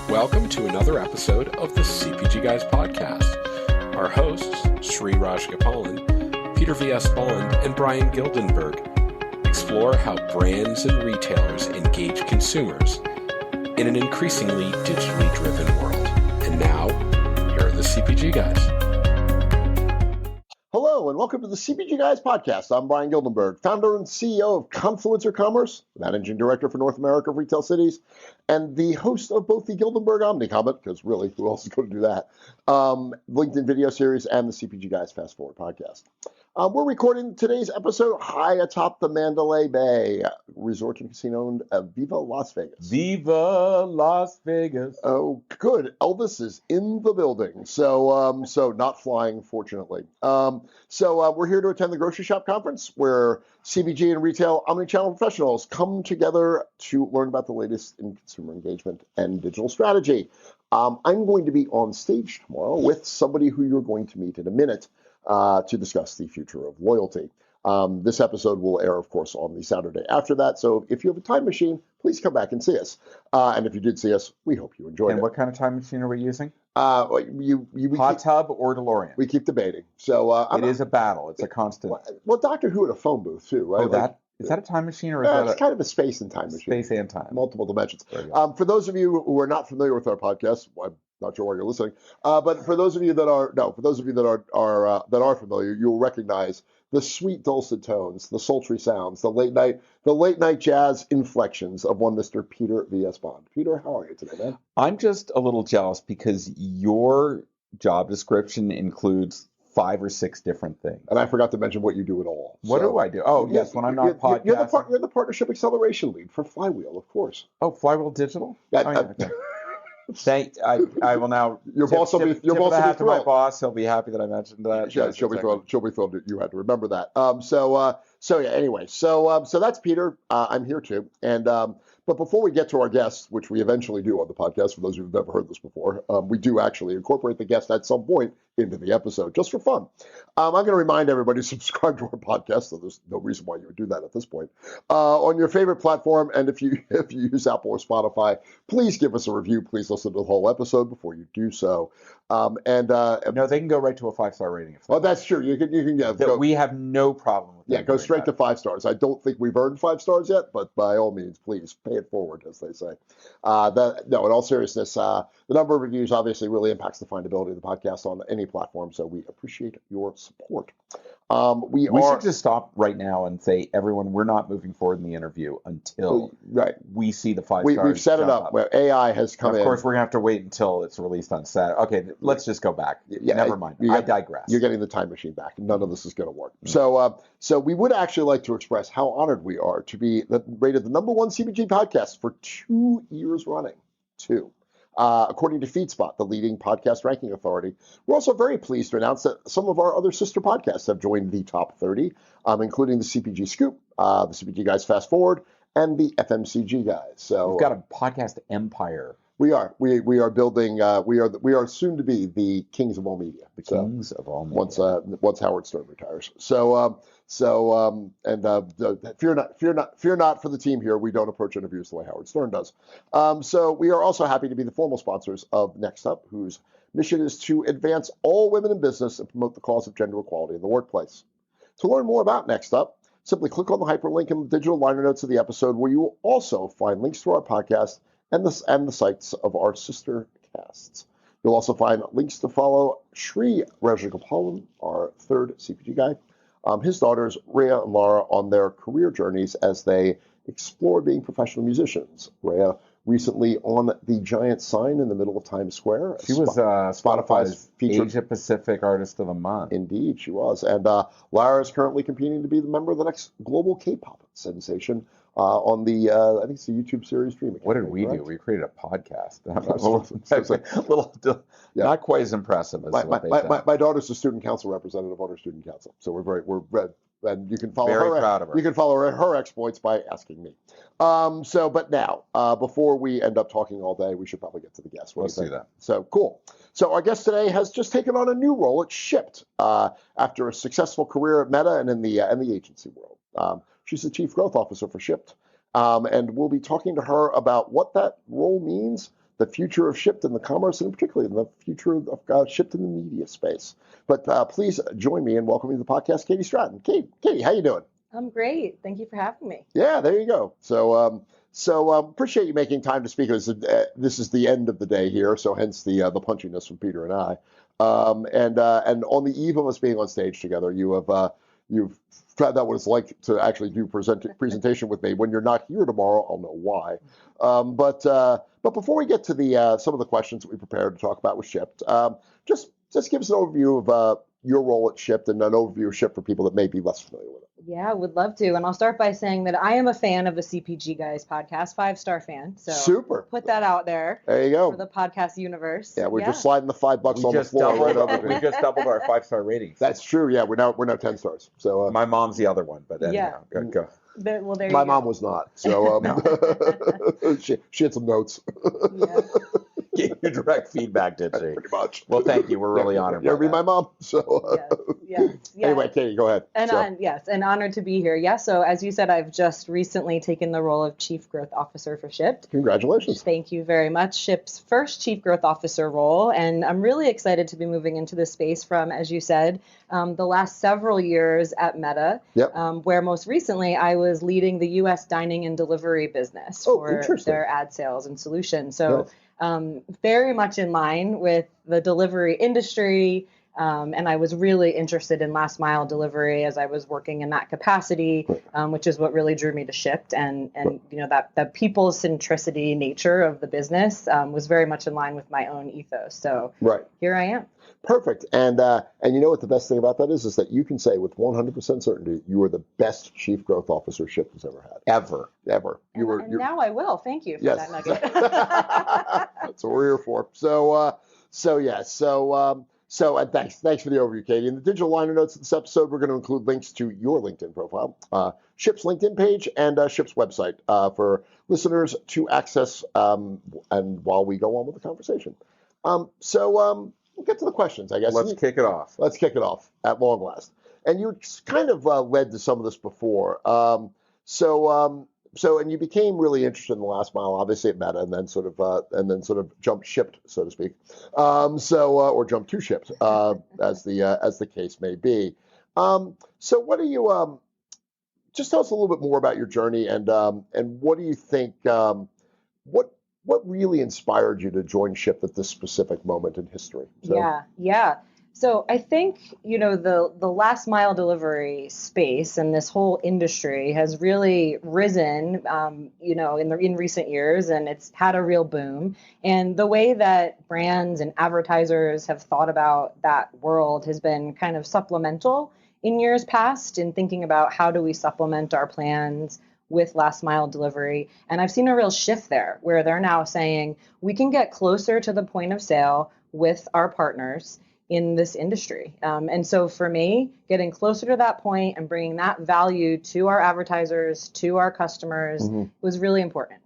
Welcome to another episode of the CPG Guys podcast. Our hosts, Sri Rajagopalan, Peter V.S. Bond, and Brian Gildenberg explore how brands and retailers engage consumers in an increasingly digitally driven world. And now, here are the CPG Guys. Hello, and welcome to the CPG Guys podcast. I'm Brian Gildenberg, founder and CEO of Confluencer Commerce, managing director for North America of Retail Cities, and the host of both the Gildenberg Omnicomment, because really, who else is going to do that, LinkedIn video series, and the CPG Guys Fast Forward podcast. We're recording today's episode high atop the Mandalay Bay, resort and casino in Viva Las Vegas. Viva Las Vegas. Oh, good. Elvis is in the building. So not flying, fortunately. We're here to attend the Grocery Shop Conference, where CPG and retail omnichannel professionals come together to learn about the latest in consumer engagement and digital strategy. I'm going to be on stage tomorrow with somebody who you're going to meet in a minute to discuss the future of loyalty. This episode will air, of course, on the Saturday after that. So if you have a time machine, please come back and see us. And if you did see us, we hope you enjoyed it. And what kind of time machine are we using? Hot tub or DeLorean? We keep debating. So it is a battle. It's a constant. Well, Doctor Who had a phone booth too, right? Oh, is that a time machine or is that it's kind of a space and time machine? Space and time, multiple dimensions. For those of you who are not familiar with our podcast, I'm not sure why you're listening, but for those of you that are familiar, you'll recognize the sweet dulcet tones, the sultry sounds, the late night jazz inflections of one Mr. Peter V.S. Bond. Peter, how are you today, man? I'm just a little jealous because your job description includes 5 or 6 different things. And I forgot to mention what you do at all. What do I do? Oh, yes, when I'm not podcasting. You're the partnership acceleration lead for Flywheel, of course. Oh, Flywheel Digital? Yeah, I will now. Your boss will be thrilled. To my boss, he'll be happy that I mentioned that. Yeah, she'll be thrilled. She'll be thrilled that you had to remember that. So that's Peter. I'm here too, but before we get to our guests, which we eventually do on the podcast, for those who've never heard this before, we do actually incorporate the guest at some point into the episode, just for fun. I'm going to remind everybody to subscribe to our podcast, so there's no reason why you would do that at this point, on your favorite platform. And if you use Apple or Spotify, please give us a review. Please listen to the whole episode before you do so. No, they can go right to a 5-star rating. Oh, that's true. You can. We have no problem with that. Yeah, go straight to 5 stars. I don't think we've earned 5 stars yet, but by all means, please pay it forward, as they say. In all seriousness, the number of reviews obviously really impacts the findability of the podcast on any platform, so we appreciate your support. We should just stop right now and say, everyone, we're not moving forward in the interview until we see the 5 stars. We've set it up where AI has come in. Of course, we're going to have to wait until it's released on Saturday. Okay, let's just go back. Never mind. I digress. You're getting the time machine back. None of this is going to work. Mm-hmm. So we would actually like to express how honored we are to be rated the number 1 CPG podcast for 2 years running. 2. According to FeedSpot, the leading podcast ranking authority. We're also very pleased to announce that some of our other sister podcasts have joined the top 30, including the CPG Scoop, the CPG Guys Fast Forward, and the FMCG Guys. So we've got a podcast empire. We are building. We are soon to be the kings of all media. Kings of all media. Once Howard Stern retires. Fear not for the team here. We don't approach interviews the way Howard Stern does. So we are also happy to be the formal sponsors of Next Up, whose mission is to advance all women in business and promote the cause of gender equality in the workplace. To learn more about Next Up, simply click on the hyperlink in the digital liner notes of the episode, where you will also find links to our podcast and the sites of our sister casts. You'll also find links to follow Sri Rajagopalan, our third CPG guy, his daughters Rhea and Laura, on their career journeys as they explore being professional musicians. Rhea recently on the giant sign in the middle of Times Square. She was Spotify's Asia Pacific Artist of the Month. Indeed, she was. And Lara is currently competing to be the member of the next global K-pop sensation on the, I think it's the YouTube series Dream. What did we do? We created a podcast. Not quite as impressive as my daughter's the student council representative on her student council. So and you can follow proud of her. You can follow her exploits by asking me. But now, before we end up talking all day, we should probably get to the guests. Let's do that. So cool. So our guest today has just taken on a new role at Shipt after a successful career at Meta and in the agency world. She's the Chief Growth Officer for Shipt, and we'll be talking to her about what that role means, the future of Shipt in the commerce and particularly the future of Shipt in the media space. But please join me in welcoming to the podcast Katie Stratton. Katie, how you doing? I'm great. Thank you for having me. Yeah, there you go. So appreciate you making time to speak. This is the end of the day here, so hence the punchiness from Peter and I. And on the eve of us being on stage together, you've found out what it's like to actually do presentation with me. When you're not here tomorrow, I'll know why. But before we get to the some of the questions that we prepared to talk about with Shipt, just give us an overview of your role at Shipt and an overview of Shipt for people that may be less familiar with it. Yeah, would love to. And I'll start by saying that I am a fan of the CPG Guys podcast, 5-star fan. So super. Put that out there. There you go. For the podcast universe. Yeah, we're just sliding the $5 on the floor right over We just doubled our 5-star ratings. That's true. Yeah, we're now 10 stars. So my mom's the other one, but anyhow, go. There my mom was not. So she had some notes. Yeah. Gave you direct feedback, did she? Pretty much. Well, thank you. We're really honored. Yeah, read my mom. So yes. Anyway, Katie, go ahead. And yes, and honored to be here. Yeah. So as you said, I've just recently taken the role of Chief Growth Officer for Shipt. Congratulations. Thank you very much. Shipt's first Chief Growth Officer role, and I'm really excited to be moving into this space from, as you said, the last several years at Meta, where most recently I was leading the U.S. dining and delivery business for their ad sales and solutions. So. Very much in line with the delivery industry. And I was really interested in last mile delivery as I was working in that capacity, which is what really drew me to Shipt. And that people centricity nature of the business was very much in line with my own ethos. So here I am. Perfect. And you know what the best thing about that is that you can say with 100% certainty you are the best Chief Growth Officer Shipt has ever had. Ever. Now I will. Thank you for that nugget. That's what we're here for. So thanks for the overview, Katie. In the digital liner notes of this episode, we're going to include links to your LinkedIn profile, Shipt's LinkedIn page, and Shipt's website for listeners to access and while we go on with the conversation. We'll get to the questions, I guess. Let's kick it off. Let's kick it off at long last. And you kind of led to some of this before. And you became really interested in the last mile, obviously at Meta, and then sort of jumped Shipt, so to speak, or jumped to Shipt, as the case may be. So what do you just tell us a little bit more about your journey and what do you think? What really inspired you to join Shipt at this specific moment in history? Yeah. So I think, the last mile delivery space and this whole industry has really risen, in recent years, and it's had a real boom. And the way that brands and advertisers have thought about that world has been kind of supplemental in years past in thinking about how do we supplement our plans with last mile delivery. And I've seen a real shift there where they're now saying we can get closer to the point of sale with our partners in this industry. And so for me, getting closer to that point and bringing that value to our advertisers, to our customers was really important.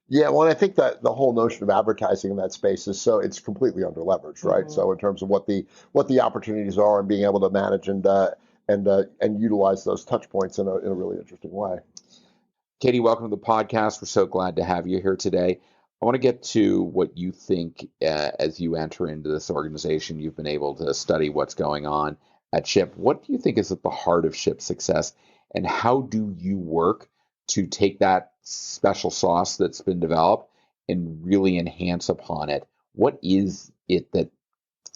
Yeah, well, I think that the whole notion of advertising in that space is it's completely underleveraged, right? So in terms of what the opportunities are and being able to manage and utilize those touch points in a really interesting way. Katie, welcome to the podcast. We're so glad to have you here today. I want to get to what you think as you enter into this organization. You've been able to study what's going on at Shipt. What do you think is at the heart of Shipt's success, and how do you work to take that special sauce that's been developed and really enhance upon it? What is it that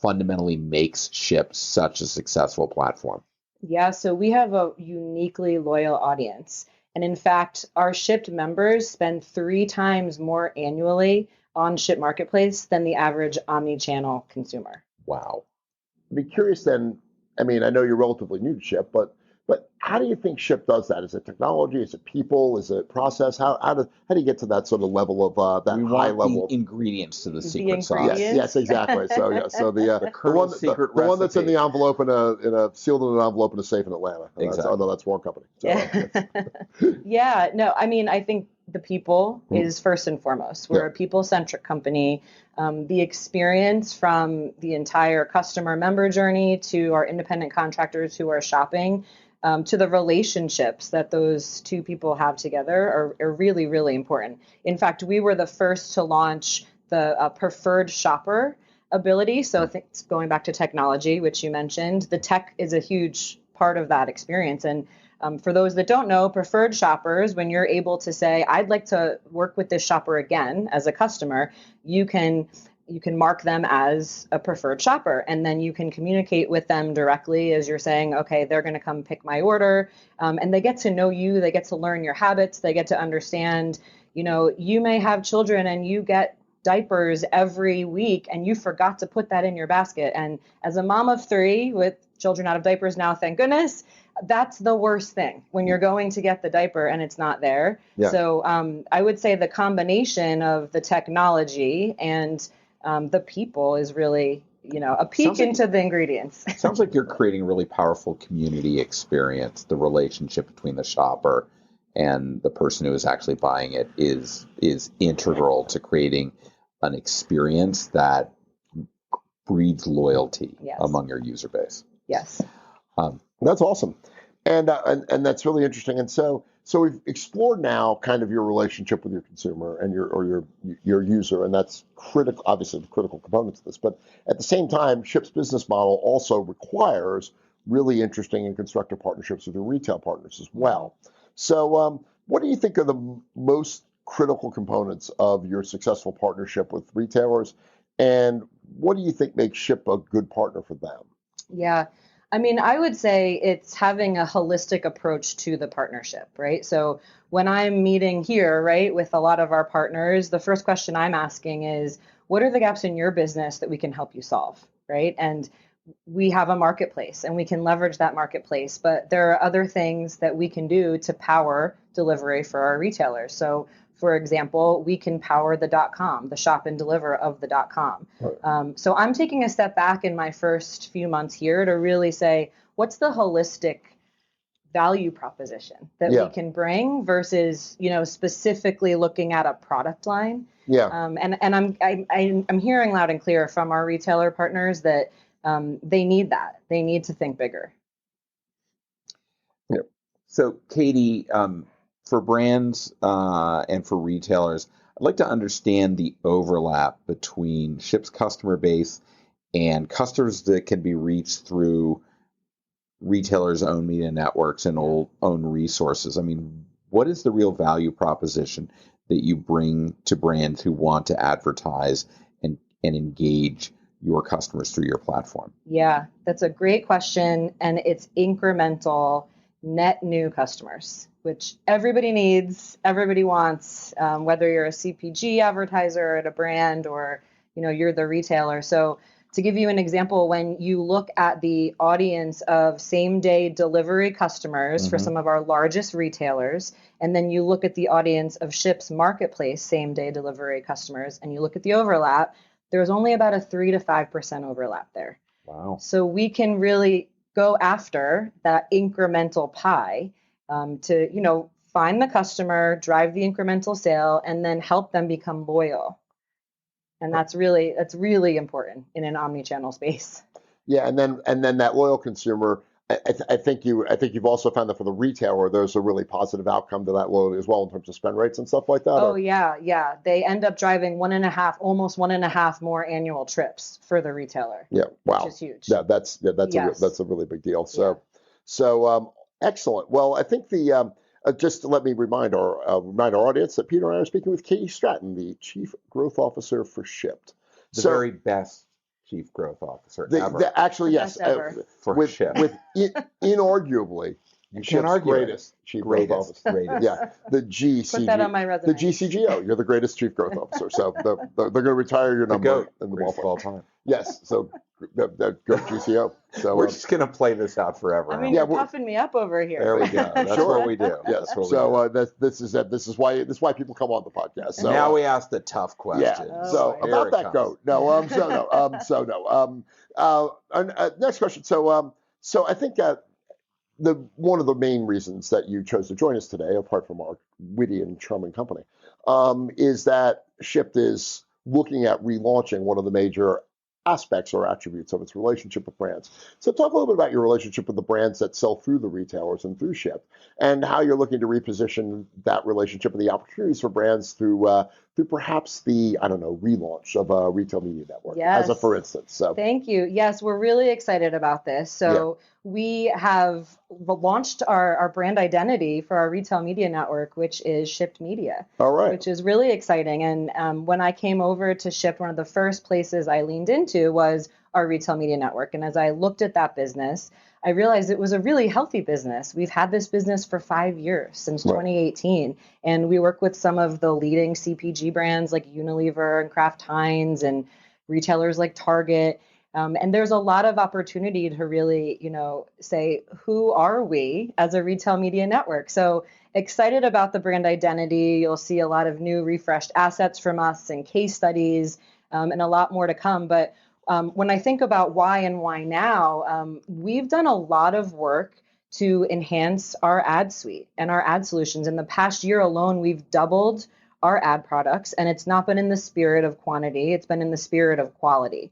fundamentally makes Shipt such a successful platform? Yeah, so we have a uniquely loyal audience. And in fact, our Shipt members spend 3 times more annually on Shipt Marketplace than the average omni-channel consumer. Wow. I'd be curious then, I know you're relatively new to Shipt, but how do you think Shipt does that? Is it technology? Is it people? Is it process? How do you get to that sort of level of high level? The ingredients to the secret sauce. Yes, exactly. So the one that's in the envelope sealed in an envelope in a safe in Atlanta. Exactly. That's one company. So, I think the people is first and foremost. We're a people-centric company. The experience from the entire customer member journey to our independent contractors who are shopping, to the relationships that those two people have together are really, really important. In fact, we were the first to launch the preferred shopper ability. So going back to technology, which you mentioned, the tech is a huge part of that experience. And for those that don't know, preferred shoppers, when you're able to say, I'd like to work with this shopper again as a customer, you can mark them as a preferred shopper, and then you can communicate with them directly as you're saying, okay, they're going to come pick my order, and they get to know you, they get to learn your habits, they get to understand, you may have children and you get diapers every week and you forgot to put that in your basket. And as a mom of 3 with children out of diapers now, thank goodness, that's the worst thing when you're going to get the diaper and it's not there. Yeah. So I would say the combination of the technology and the people is really, a peek into the ingredients. Sounds like you're creating a really powerful community experience. The relationship between the shopper and the person who is actually buying it is integral to creating an experience that breeds loyalty among your user base. Yes. That's awesome. And that's really interesting. And so we've explored now kind of your relationship with your consumer and your user, and that's critical, obviously the critical components of this. But at the same time, Shipt's business model also requires really interesting and constructive partnerships with your retail partners as well. So what do you think are the most critical components of your successful partnership with retailers, and what do you think makes Shipt a good partner for them? Yeah. I mean, I would say it's having a holistic approach to the partnership, right? So when I'm meeting here, right, with a lot of our partners, the first question I'm asking is, what are the gaps in your business that we can help you solve, right? And we have a marketplace and we can leverage that marketplace, but there are other things that we can do to power delivery for our retailers. So for example, we can power the .com, the shop and deliver of the .com. Right. So I'm taking a step back in my first few months here to really say, what's the holistic value proposition that we can bring versus, specifically looking at a product line. Yeah. And I'm hearing loud and clear from our retailer partners that they need that. They need to think bigger. Yeah. So Katie, for brands and for retailers, I'd like to understand the overlap between Shipt's customer base and customers that can be reached through retailers' own media networks and own resources. I mean, what is the real value proposition that you bring to brands who want to advertise and engage your customers through your platform? Yeah, that's a great question. And it's incremental, net new customers, which everybody needs, everybody wants, whether you're a CPG advertiser at a brand or, you're the retailer. So to give you an example, when you look at the audience of same-day delivery customers for some of our largest retailers, and then you look at the audience of Shipt's marketplace same-day delivery customers, and you look at the overlap, there's only about a 3 to 5% overlap there. Wow. So we can really go after that incremental pie to, find the customer, drive the incremental sale, and then help them become loyal. And that's really important in an omni-channel space. Yeah, and then that loyal consumer, I think you've also found that for the retailer, there's a really positive outcome to that loyalty as well in terms of spend rates and stuff like that. Oh yeah. They end up driving almost 1.5 more annual trips for the retailer. Yeah, wow, which is huge. Yeah, that's a really big deal. So excellent. Well, I think just let me remind our audience that Peter and I are speaking with Katie Stratton, the Chief Growth Officer for Shipt. The very best Chief Growth Officer ever. Actually, yes. For Shipt. With inarguably Shipt's greatest Chief Growth Officer. Yeah, the GCG. Put that on my resume. The GCGO. You're the greatest Chief Growth Officer. So they're going to retire your number in the ballpark. All time. Yes. So go GCO. So we're just going to play this out forever. I mean, you're puffing me up over here. There we go. That's what we do. Yes. This is why people come on the podcast. So now we ask the tough question. Yeah. So about that goat. No. Next question. So I think one of the main reasons that you chose to join us today, apart from our witty and charming company, is that Shipt is looking at relaunching one of the major aspects or attributes of its relationship with brands. So talk a little bit about your relationship with the brands that sell through the retailers and through Shipt, and how you're looking to reposition that relationship and the opportunities for brands through through perhaps the, I don't know, relaunch of a retail media network, Yes. as a for instance. So Thank you. Yes, we're really excited about this. So we have launched our brand identity for our retail media network, which is Shipt Media. All right. Which is really exciting. And when I came over to Shipt, one of the first places I leaned into was our retail media network. And as I looked at that business, I realized it was a really healthy business. We've had this business for 5 years, since 2018. And we work with some of the leading CPG brands like Unilever and Kraft Heinz and retailers like Target. And there's a lot of opportunity to really, say, who are we as a retail media network? So excited about the brand identity. You'll see a lot of new refreshed assets from us and case studies and a lot more to come. But when I think about why and why now, we've done a lot of work to enhance our ad suite and our ad solutions. In the past year alone, we've doubled our ad products, and it's not been in the spirit of quantity, it's been in the spirit of quality.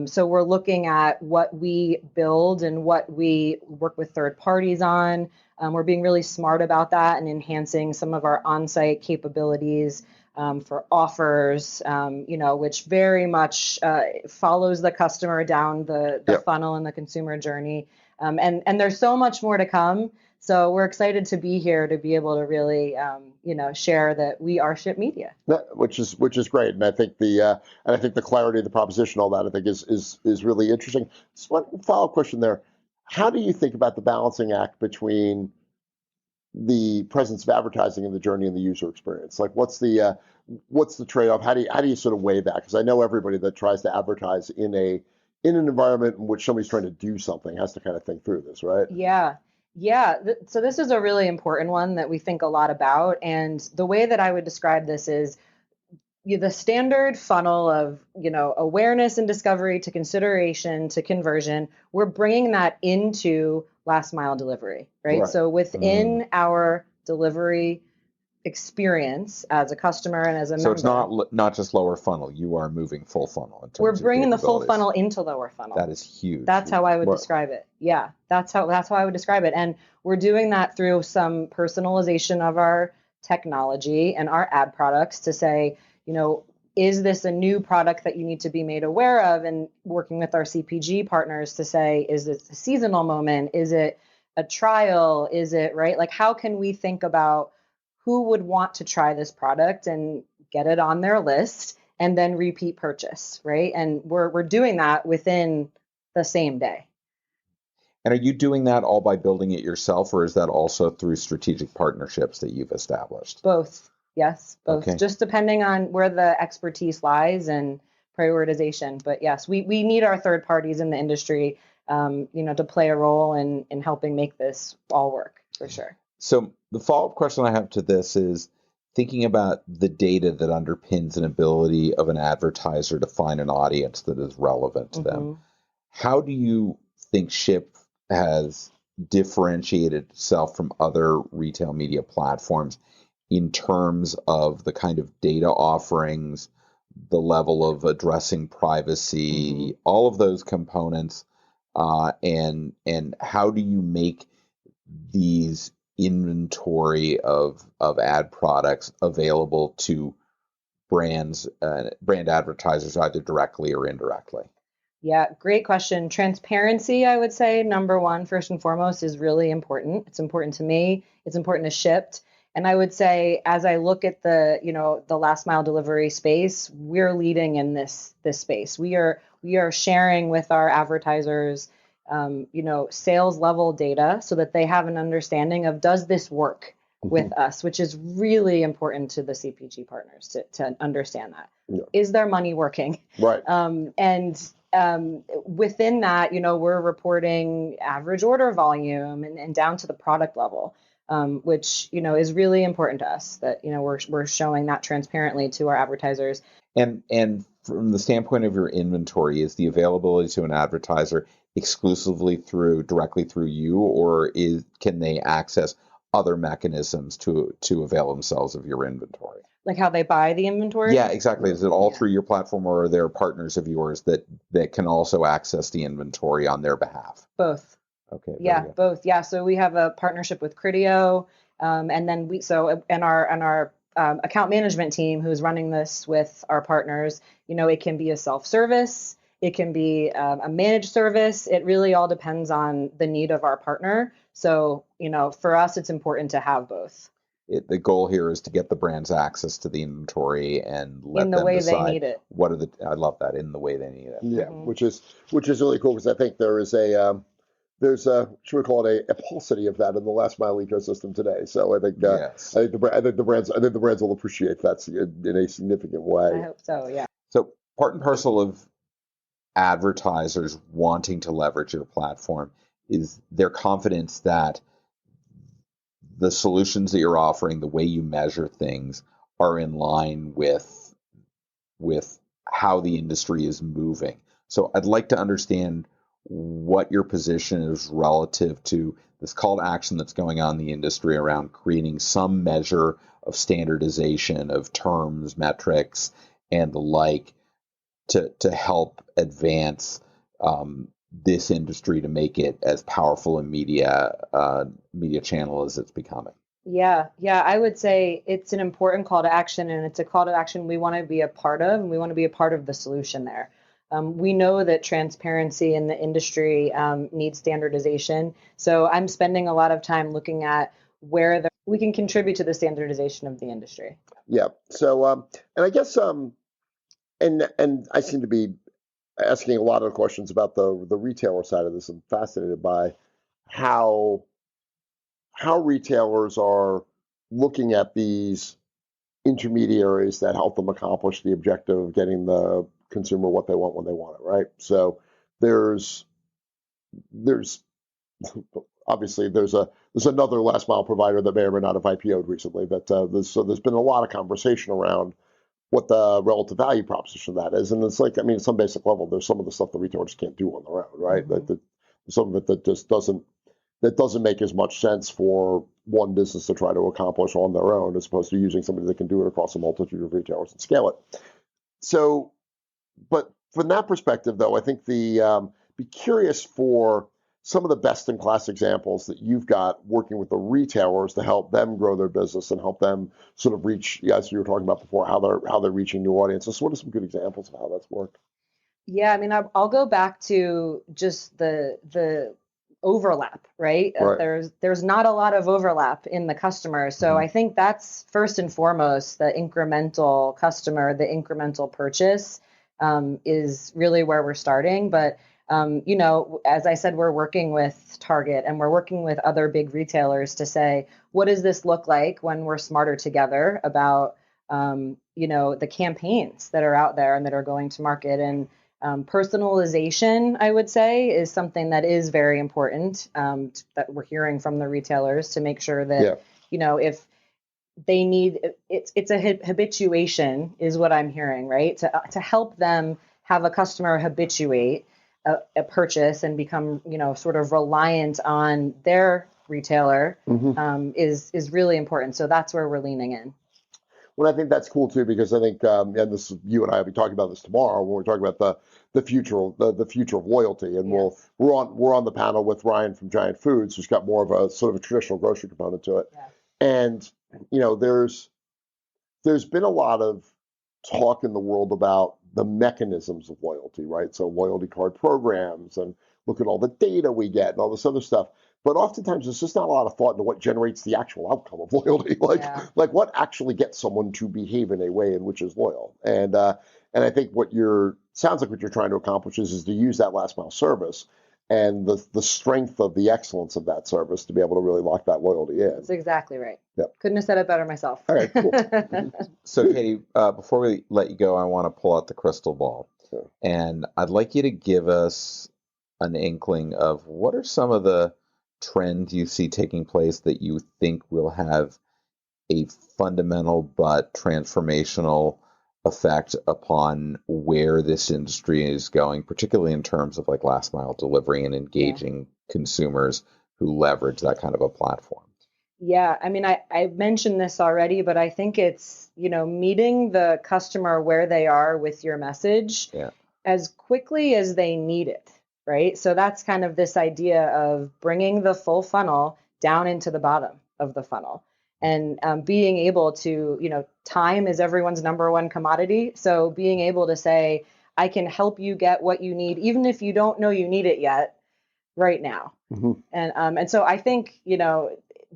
So we're looking at what we build and what we work with third parties on. We're being really smart about that and enhancing some of our on-site capabilities for offers, which very much follows the customer down the funnel and the consumer journey. And there's so much more to come. So we're excited to be here to be able to really, share that we are Shipt Media, which is great. And I think the clarity of the proposition, all that I think is really interesting. Just one follow-up question there: how do you think about the balancing act between the presence of advertising in the journey and the user experience? Like, what's the trade-off? How do you sort of weigh that? Because I know everybody that tries to advertise in an environment in which somebody's trying to do something has to kind of think through this, right? Yeah. So this is a really important one that we think a lot about. And the way that I would describe this is the standard funnel of, awareness and discovery to consideration to conversion. We're bringing that into last mile delivery, right? So within our delivery experience as a customer and as a member. So it's not just lower funnel. You are moving full funnel. In terms We're bringing the full capabilities. Funnel into lower funnel. That is huge. That's how I would describe it. Yeah, that's how I would describe it. And we're doing that through some personalization of our technology and our ad products to say, is this a new product that you need to be made aware of? And working with our CPG partners to say, is this a seasonal moment? Is it a trial? Is it right? Like, how can we think about who would want to try this product and get it on their list and then repeat purchase, right? And we're doing that within the same day. And are you doing that all by building it yourself, or is that also through strategic partnerships that you've established? Both. Yes, both. Okay. Just depending on where the expertise lies and prioritization. But yes, we need our third parties in the industry, to play a role in helping make this all work, for sure. So the follow-up question I have to this is thinking about the data that underpins an ability of an advertiser to find an audience that is relevant to them. How do you think Shipt has differentiated itself from other retail media platforms in terms of the kind of data offerings, the level of addressing privacy, all of those components, and how do you make these inventory of ad products available to brand advertisers either directly or indirectly? Yeah, great question. Transparency, I would say, number one, first and foremost, is really important. It's important to me. It's important to Shipt. And I would say, as I look at the last mile delivery space, we're leading in this space. We are sharing with our advertisers, sales level data so that they have an understanding of, does this work with us, which is really important to the CPG partners to understand that. Yeah. Is their money working? Right. Within that, we're reporting average order volume and down to the product level. Which, is really important to us that, we're showing that transparently to our advertisers. And from the standpoint of your inventory, is the availability to an advertiser exclusively directly through you, or can they access other mechanisms to avail themselves of your inventory? Like how they buy the inventory? Yeah, exactly. Is it all through your platform, or are there partners of yours that can also access the inventory on their behalf? Both. Okay. Yeah, both. Yeah. So we have a partnership with Criteo, and then our account management team who's running this with our partners, it can be a self-service, it can be a managed service. It really all depends on the need of our partner. So, for us, it's important to have both. The goal here is to get the brands access to the inventory and let in the them way decide they need it. I love that, in the way they need it. Yeah, which is really cool, because I think there is should we call it a paucity of that in the last mile ecosystem today. So I think Yes. I think the brands will appreciate that in a significant way. I hope so. Yeah. So part and parcel of advertisers wanting to leverage your platform is their confidence that the solutions that you're offering, the way you measure things, are in line with how the industry is moving. So I'd like to understand what your position is relative to this call to action that's going on in the industry around creating some measure of standardization of terms, metrics, and the like to help advance this industry to make it as powerful a media channel as it's becoming. Yeah, I would say it's an important call to action, and it's a call to action we want to be a part of, and we want to be a part of the solution there. We know that transparency in the industry needs standardization. So I'm spending a lot of time looking at where we can contribute to the standardization of the industry. Yeah. So, and I guess, and I seem to be asking a lot of questions about the retailer side of this. I'm fascinated by how retailers are looking at these intermediaries that help them accomplish the objective of getting the consumer what they want when they want it, right? So there's obviously there's another last mile provider that may or may not have IPO'd recently, but there's been a lot of conversation around what the relative value proposition of that is. And it's like, at some basic level, there's some of the stuff the retailers can't do on their own, right? Mm-hmm. Some of it that just doesn't make as much sense for one business to try to accomplish on their own, as opposed to using somebody that can do it across a multitude of retailers and scale it. So, but from that perspective, though, I think be curious for some of the best in class examples that you've got working with the retailers to help them grow their business and help them sort of reach, as you were talking about before, how they're reaching new audiences. So what are some good examples of how that's worked? Yeah, I'll go back to just the overlap, right? There's not a lot of overlap in the customer. So I think that's first and foremost the incremental customer, the incremental purchase is really where we're starting. But as I said, we're working with Target and we're working with other big retailers to say, what does this look like when we're smarter together about, the campaigns that are out there and that are going to market? And personalization, I would say, is something that is very important that we're hearing from the retailers to make sure that, if they need, it's a habituation is what I'm hearing, right? To help them have a customer habituate a purchase and become, sort of reliant on their retailer is really important. So that's where we're leaning in. Well, I think that's cool too, because I think, and this, you and I will be talking about this tomorrow when we're talking about the future of loyalty, and Yes. we're on the panel with Ryan from Giant Foods, who's got more of a sort of a traditional grocery component to it, and there's been a lot of talk in the world about the mechanisms of loyalty, right? So loyalty card programs, and look at all the data we get and all this other stuff. But oftentimes there's just not a lot of thought into what generates the actual outcome of loyalty, like what actually gets someone to behave in a way in which is loyal. And I think sounds like what you're trying to accomplish is to use that last mile service and the strength of the excellence of that service to be able to really lock that loyalty in. That's exactly right. Yep. Couldn't have said it better myself. All right, cool. So Katie, before we let you go, I want to pull out the crystal ball. Sure. And I'd like you to give us an inkling of what are some of the trends you see taking place that you think will have a fundamental but transformational effect upon where this industry is going, particularly in terms of like last mile delivery and engaging consumers who leverage that kind of a platform. Yeah, I mentioned this already, but I think it's, meeting the customer where they are with your message as quickly as they need it, right? So that's kind of this idea of bringing the full funnel down into the bottom of the funnel. And being able to, time is everyone's number one commodity. So being able to say, I can help you get what you need, even if you don't know you need it yet, right now. Mm-hmm. And so I think,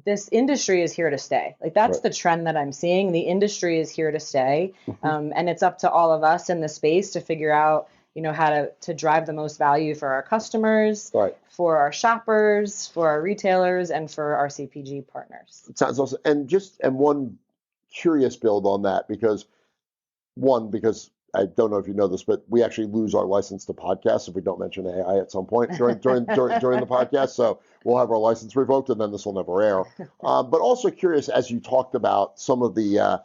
this industry is here to stay. Like that's the trend that I'm seeing. The industry is here to stay. And it's up to all of us in the space to figure out, how to drive the most value for our customers, for our shoppers, for our retailers, and for our CPG partners. It sounds awesome. And one curious build on that, because I don't know if you know this, but we actually lose our license to podcasts if we don't mention AI at some point during the podcast. So we'll have our license revoked, and then this will never air. But also curious, as you talked about some of the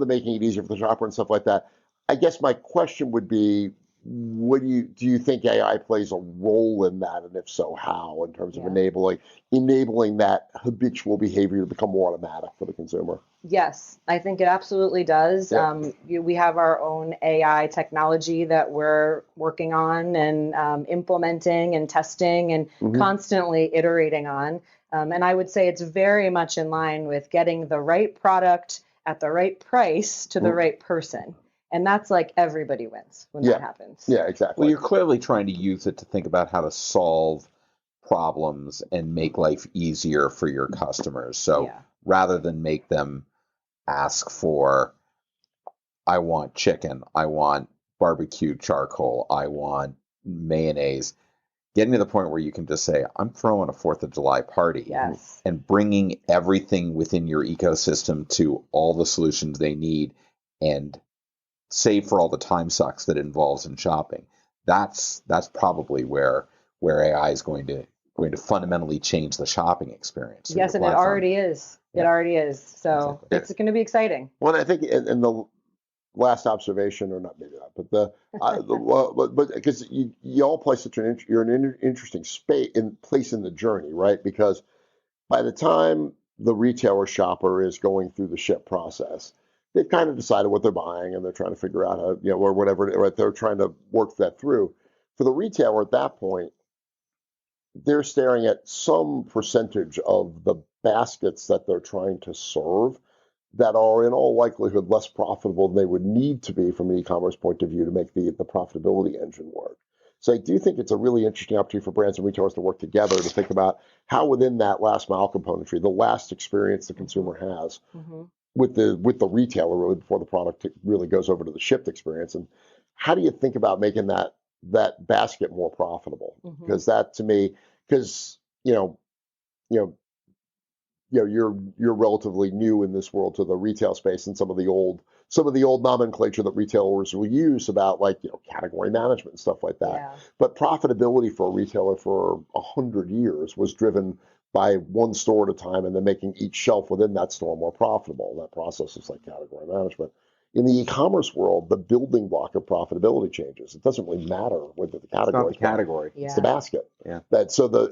making it easier for the shopper and stuff like that. I guess my question would be, do you think AI plays a role in that, and if so, how, in terms of enabling that habitual behavior to become more automatic for the consumer? Yes, I think it absolutely does. We have our own AI technology that we're working on and implementing and testing and constantly iterating on. And I would say it's very much in line with getting the right product at the right price to the right person. And that's like everybody wins when that happens. Yeah, exactly. Well, you're clearly trying to use it to think about how to solve problems and make life easier for your customers. So rather than make them ask for, I want chicken, I want barbecue charcoal, I want mayonnaise, getting to the point where you can just say, I'm throwing a 4th of July party. Yes. And bringing everything within your ecosystem to all the solutions they need, and save for all the time sucks that it involves in shopping. That's probably where AI is going to fundamentally change the shopping experience. Yes, and it already is. It already is. So it's going to be exciting. Well, I think in the last observation, or not maybe not, but because you all play you're in an interesting place in the journey, right? Because by the time the retailer shopper is going through the Shipt process, they've kind of decided what they're buying, and they're trying to figure out how, or whatever, right? They're trying to work that through. For the retailer at that point, they're staring at some percentage of the baskets that they're trying to serve that are in all likelihood less profitable than they would need to be from an e-commerce point of view to make the profitability engine work. So I do think it's a really interesting opportunity for brands and retailers to work together to think about how within that last mile componentry, the last experience the consumer has with the retailer really before the product really goes over to the Shipt experience, and how do you think about making that basket more profitable? Because that to me, you're relatively new in this world to the retail space, and some of the old nomenclature that retailers will use about category management and stuff like that. Yeah. But profitability for a retailer for 100 years was driven by one store at a time, and then making each shelf within that store more profitable. That process is like category management. In the e-commerce world, the building block of profitability changes. It doesn't really matter whether the category. It's not the category. It's the basket. Yeah.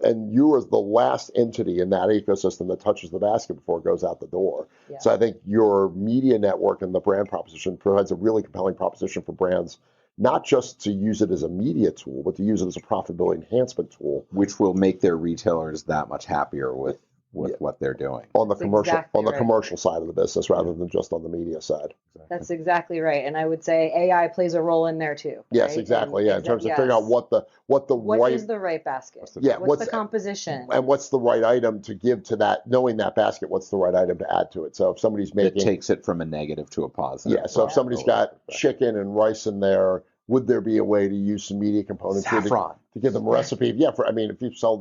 And you are the last entity in that ecosystem that touches the basket before it goes out the door. Yeah. So I think your media network and the brand proposition provides a really compelling proposition for brands, not just to use it as a media tool, but to use it as a profitability enhancement tool, which will make their retailers that much happier with what they're doing on the commercial side of the business rather than just on the media side. That's exactly right. And I would say AI plays a role in there too. Yes, right? exactly. In terms of figuring out what is the right basket? What's the composition? And what's the right item to give to that, knowing that basket, what's the right item to add to it? So if somebody's making... It takes it from a negative to a positive. Yeah, so if somebody's got chicken and rice in there, would there be a way to use some media components to give them a recipe? Yeah, if you sell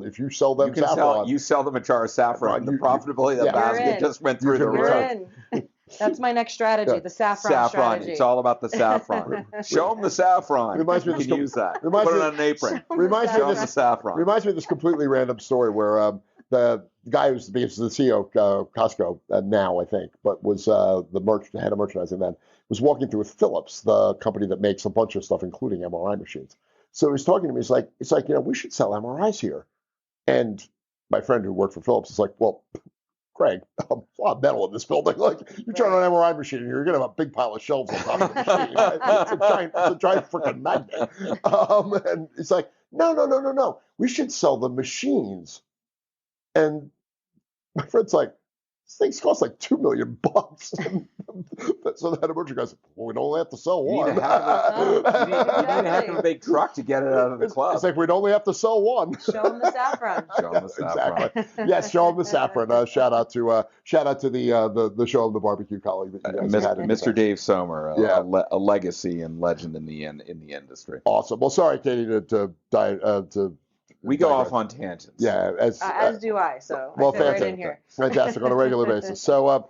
them saffron, you sell them a jar of saffron. The profitability of the basket just went through the roof. That's my next strategy, the saffron strategy. It's all about the saffron. Show them the saffron. Reminds me you can use that. Put it on an apron. Reminds me of this saffron. Reminds me of this completely random story where the guy who's the CEO of Costco now, I think, but was the head of merchandising then, was walking through with Philips, the company that makes a bunch of stuff, including MRI machines. So he's talking to me. He's like, we should sell MRIs here. And my friend who worked for Philips is like, well, Craig, a lot of metal in this building. Like, you turn on an MRI machine, and you're going to have a big pile of shelves on top of the machine. Right? It's a giant freaking magnet. And it's like, no. We should sell the machines. And my friend's like, These things cost like $2 million. So the head of merchant goes, well, we only have to sell You one. need a heck of a big truck to get it out of the club. It's like we'd only have to sell one. Show them the saffron. Show 'em the saffron. Exactly. Yes, show them the saffron. Shout out to the show of the barbecue colleague that you guys had. Mr. Dave Somer, Yeah. a legacy and legend in the industry. Awesome. Well, sorry, Katie, We go off on tangents. Yeah, as do I. So well, I fit right fantastic. in here. Fantastic on a regular basis. So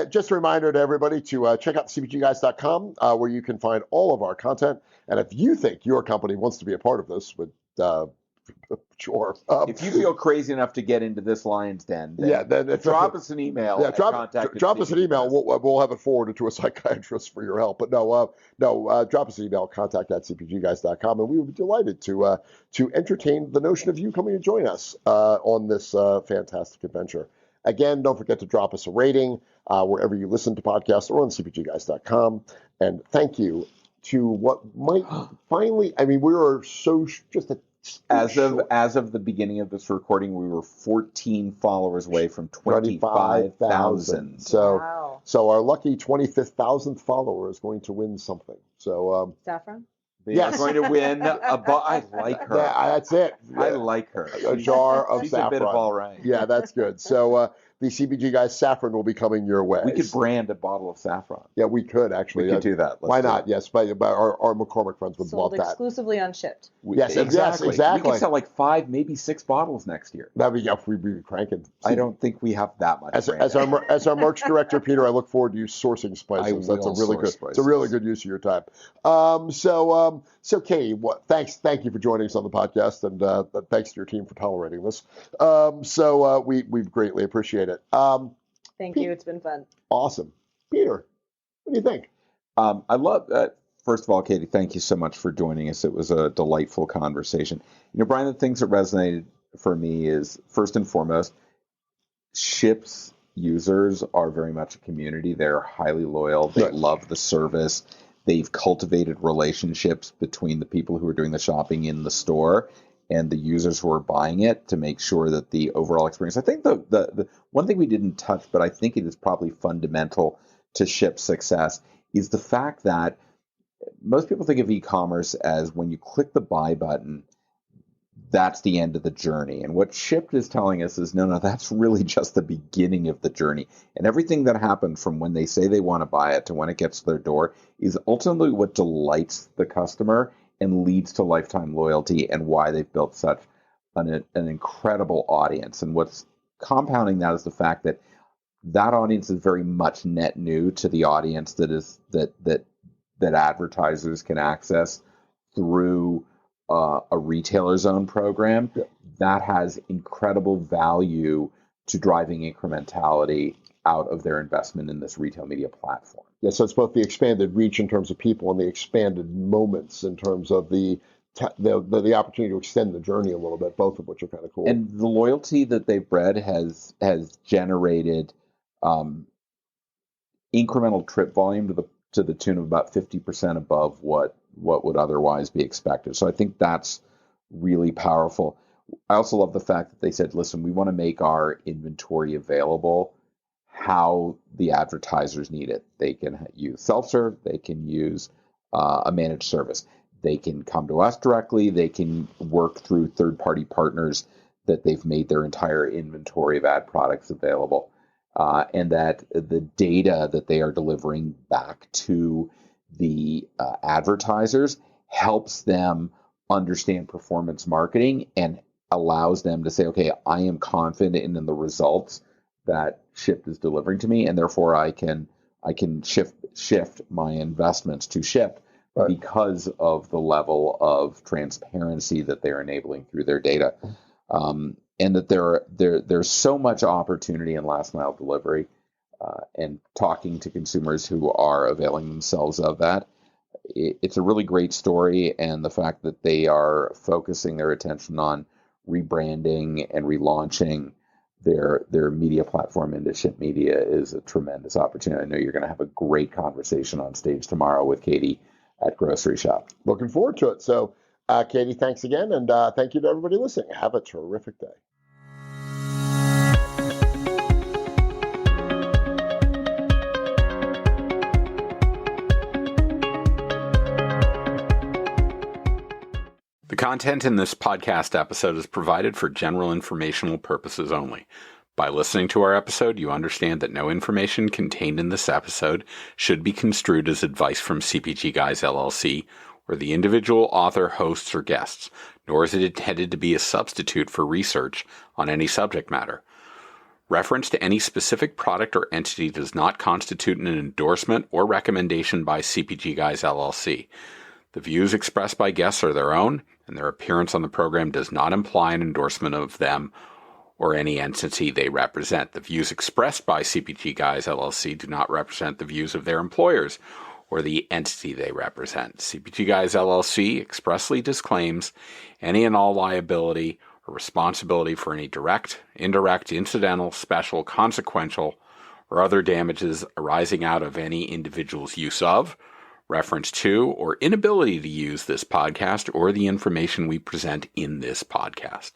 just a reminder to everybody to check out cpgguys.com, where you can find all of our content. And if you think your company wants to be a part of this, sure. If you feel crazy enough to get into this lion's den, then drop us an email. Yeah, drop us an email. We'll have it forwarded to a psychiatrist for your help. But no, drop us an email, contact@cpgguys.com, and we would be delighted to entertain the notion of you coming to join us on this fantastic adventure. Again, don't forget to drop us a rating wherever you listen to podcasts or on cpgguys.com. And thank you to what might finally, I mean, we are so just a As of the beginning of this recording, we were 14 followers away from 25,000. So our lucky 25,000th follower is going to win something. So Saffron? They are going to win I like her. Yeah, that's it. I like her. A jar of She's saffron. a bit of all right. Yeah, that's good. So the CPG Guys saffron will be coming your way. We could brand a bottle of saffron. Yeah, we could actually. We could do that. Why not? Yes, but our McCormick friends would love Sold that. exclusively on Shipt. Yes, exactly. We could sell like 5, maybe 6 bottles next year. That'd be we'd be cranking. I don't think we have that much. As our merch director, Peter, I look forward to you sourcing spices. That's a really good. Spices. It's a really good use of your time. So Katie, thank you for joining us on the podcast, and thanks to your team for tolerating this. We greatly appreciate it. Thank you. It's been fun. Awesome. Peter, what do you think? I love that. First of all, Katie, thank you so much for joining us. It was a delightful conversation. Brian, the things that resonated for me is, first and foremost, Shipt's users are very much a community. They're highly loyal. They love the service. They've cultivated relationships between the people who are doing the shopping in the store and the users who are buying it to make sure that the overall experience. I think the one thing we didn't touch, but I think it is probably fundamental to Shipt's success, is the fact that most people think of e-commerce as when you click the buy button, that's the end of the journey. And what Shipt is telling us is, no, that's really just the beginning of the journey. And everything that happened from when they say they want to buy it to when it gets to their door is ultimately what delights the customer and leads to lifetime loyalty, and why they've built such an incredible audience. And what's compounding that is the fact that audience is very much net new to the audience that advertisers can access through a retailer's own program. That has incredible value to driving incrementality out of their investment in this retail media platform. Yeah, so it's both the expanded reach in terms of people and the expanded moments in terms of the opportunity to extend the journey a little bit, both of which are kind of cool. And the loyalty that they've bred has generated incremental trip volume to the tune of about 50% above what would otherwise be expected. So I think that's really powerful. I also love the fact that they said, listen, we want to make our inventory available how the advertisers need it. They can use self-serve. They can use a managed service. They can come to us directly. They can work through third-party partners that they've made their entire inventory of ad products available. And that the data that they are delivering back to the advertisers helps them understand performance marketing and allows them to say, okay, I am confident in the results that Shipt is delivering to me, and therefore I can shift my investments to Shipt because of the level of transparency that they're enabling through their data. And that there's so much opportunity in last mile delivery, and talking to consumers who are availing themselves of that. It's a really great story, and the fact that they are focusing their attention on rebranding and relaunching their media platform into Shipt Media is a tremendous opportunity. I know you're going to have a great conversation on stage tomorrow with Katie at Grocery Shop. Looking forward to it. So, Katie, thanks again, and thank you to everybody listening. Have a terrific day. The content in this podcast episode is provided for general informational purposes only. By listening to our episode, you understand that no information contained in this episode should be construed as advice from CPG Guys LLC or the individual author, hosts, or guests, nor is it intended to be a substitute for research on any subject matter. Reference to any specific product or entity does not constitute an endorsement or recommendation by CPG Guys LLC. The views expressed by guests are their own, and their appearance on the program does not imply an endorsement of them or any entity they represent. The views expressed by CPG Guys LLC do not represent the views of their employers or the entity they represent. CPG Guys LLC expressly disclaims any and all liability or responsibility for any direct, indirect, incidental, special, consequential, or other damages arising out of any individual's use of, reference to, or inability to use this podcast or the information we present in this podcast.